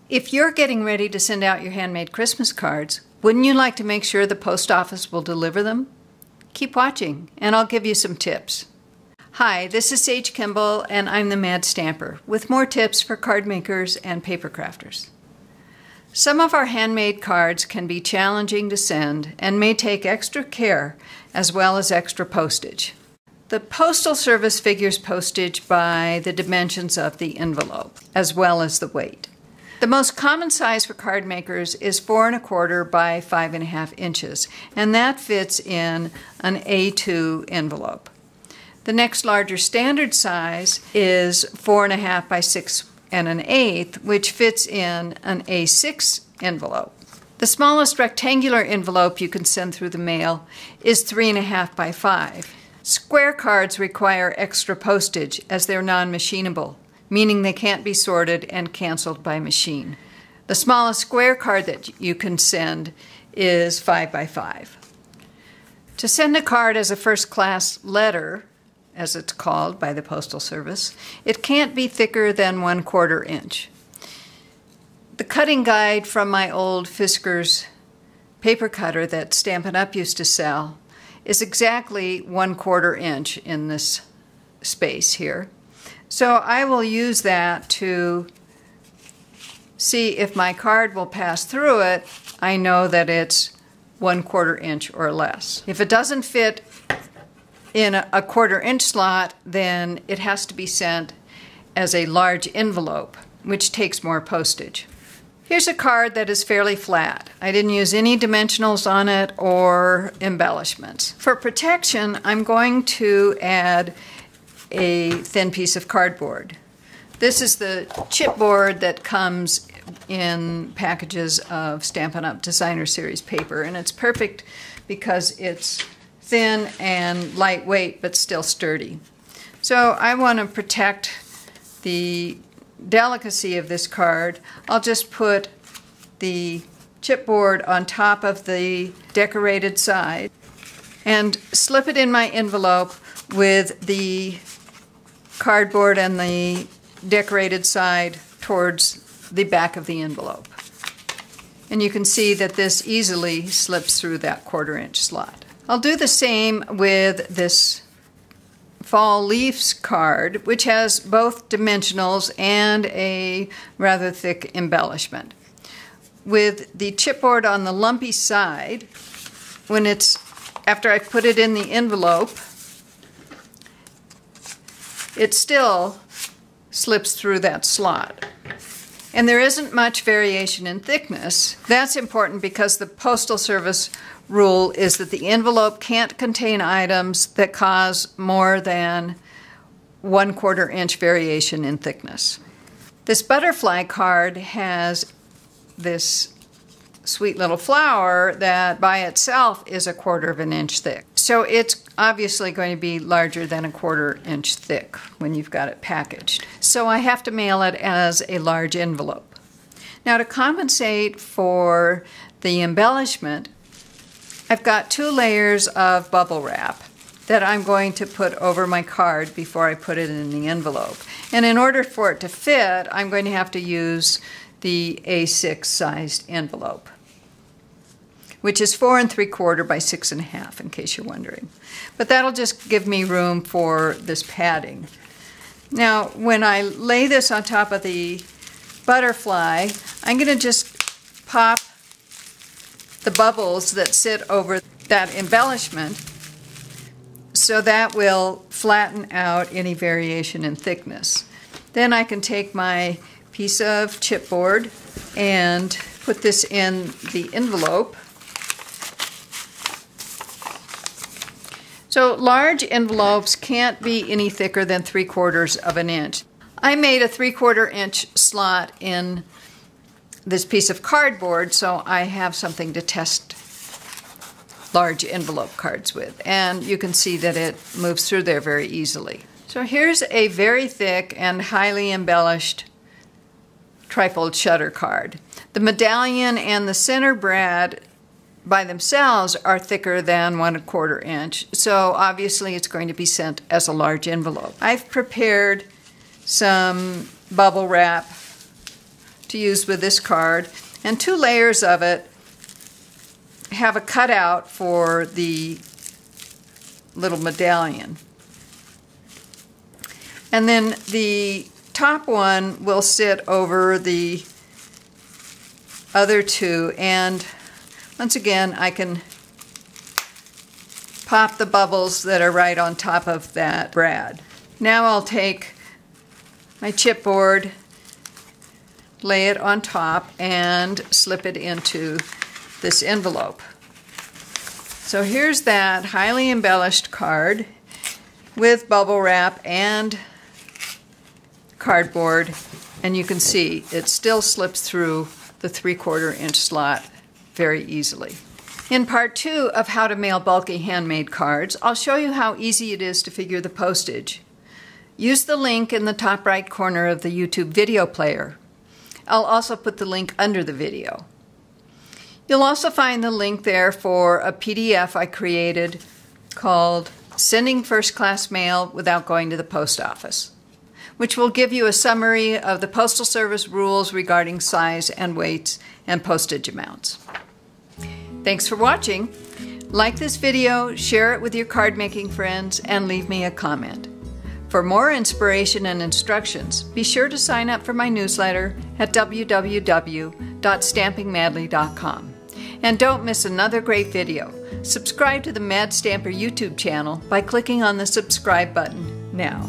If you're getting ready to send out your handmade Christmas cards, wouldn't you like to make sure the post office will deliver them? Keep watching, and I'll give you some tips. Hi, this is Sage Kimball, and I'm the Mad Stamper, with more tips for card makers and paper crafters. Some of our handmade cards can be challenging to send and may take extra care as well as extra postage. The Postal Service figures postage by the dimensions of the envelope, as well as the weight. The most common size for card makers is 4 1/4 by 5 1/2 inches, and that fits in an A2 envelope. The next larger standard size is 4 1/2 by 6 1/8, which fits in an A6 envelope. The smallest rectangular envelope you can send through the mail is 3 1/2 by 5. Square cards require extra postage as they're non-machinable, meaning they can't be sorted and canceled by machine. The smallest square card that you can send is 5 by 5. To send a card as a first-class letter, as it's called by the Postal Service, it can't be thicker than 1/4 inch. The cutting guide from my old Fiskars paper cutter that Stampin' Up! Used to sell is exactly 1/4 inch in this space here. So I will use that to see if my card will pass through it. I know that it's 1/4 inch or less. If it doesn't fit in a 1/4 inch slot, then it has to be sent as a large envelope, which takes more postage. Here's a card that is fairly flat. I didn't use any dimensionals on it or embellishments. For protection, I'm going to add a thin piece of cardboard. This is the chipboard that comes in packages of Stampin' Up! Designer Series paper, and it's perfect because it's thin and lightweight but still sturdy. So I want to protect the delicacy of this card. I'll just put the chipboard on top of the decorated side and slip it in my envelope with the cardboard and the decorated side towards the back of the envelope. And you can see that this easily slips through that 1/4 inch slot. I'll do the same with this fall leaves card, which has both dimensionals and a rather thick embellishment. With the chipboard on the lumpy side, after I put it in the envelope, it still slips through that slot. And there isn't much variation in thickness. That's important because the Postal Service rule is that the envelope can't contain items that cause more than 1/4 inch variation in thickness. This butterfly card has this sweet little flower that by itself is 1/4 inch thick. So it's obviously going to be larger than 1/4 inch thick when you've got it packaged. So I have to mail it as a large envelope. Now to compensate for the embellishment, I've got 2 layers of bubble wrap that I'm going to put over my card before I put it in the envelope. And in order for it to fit, I'm going to have to use the A6 sized envelope, which is 4 3/4 by 6 1/2, in case you're wondering. But that'll just give me room for this padding. Now, when I lay this on top of the butterfly, I'm going to just pop the bubbles that sit over that embellishment, so that will flatten out any variation in thickness. Then I can take my piece of chipboard and put this in the envelope. So large envelopes can't be any thicker than 3/4 inch. I made a 3/4 inch slot in this piece of cardboard, so I have something to test large envelope cards with. And you can see that it moves through there very easily. So here's a very thick and highly embellished trifold shutter card. The medallion and the center brad by themselves are thicker than 1/4 inch, so obviously it's going to be sent as a large envelope. I've prepared some bubble wrap to use with this card, and 2 layers of it have a cutout for the little medallion. And then the top one will sit over the other 2, and once again I can pop the bubbles that are right on top of that brad. Now I'll take my chipboard, lay it on top, and slip it into this envelope. So here's that highly embellished card with bubble wrap and cardboard, and you can see it still slips through the 3/4 inch slot very easily. In part 2 of how to mail bulky handmade cards, I'll show you how easy it is to figure the postage. Use the link in the top right corner of the YouTube video player. I'll also put the link under the video. You'll also find the link there for a PDF I created called Sending First Class Mail Without Going to the Post Office, which will give you a summary of the Postal Service rules regarding size and weights and postage amounts. Thanks for watching. Like this video, share it with your card making friends, and leave me a comment. For more inspiration and instructions, be sure to sign up for my newsletter at www.stampingmadly.com. And don't miss another great video. Subscribe to the Mad Stamper YouTube channel by clicking on the subscribe button now.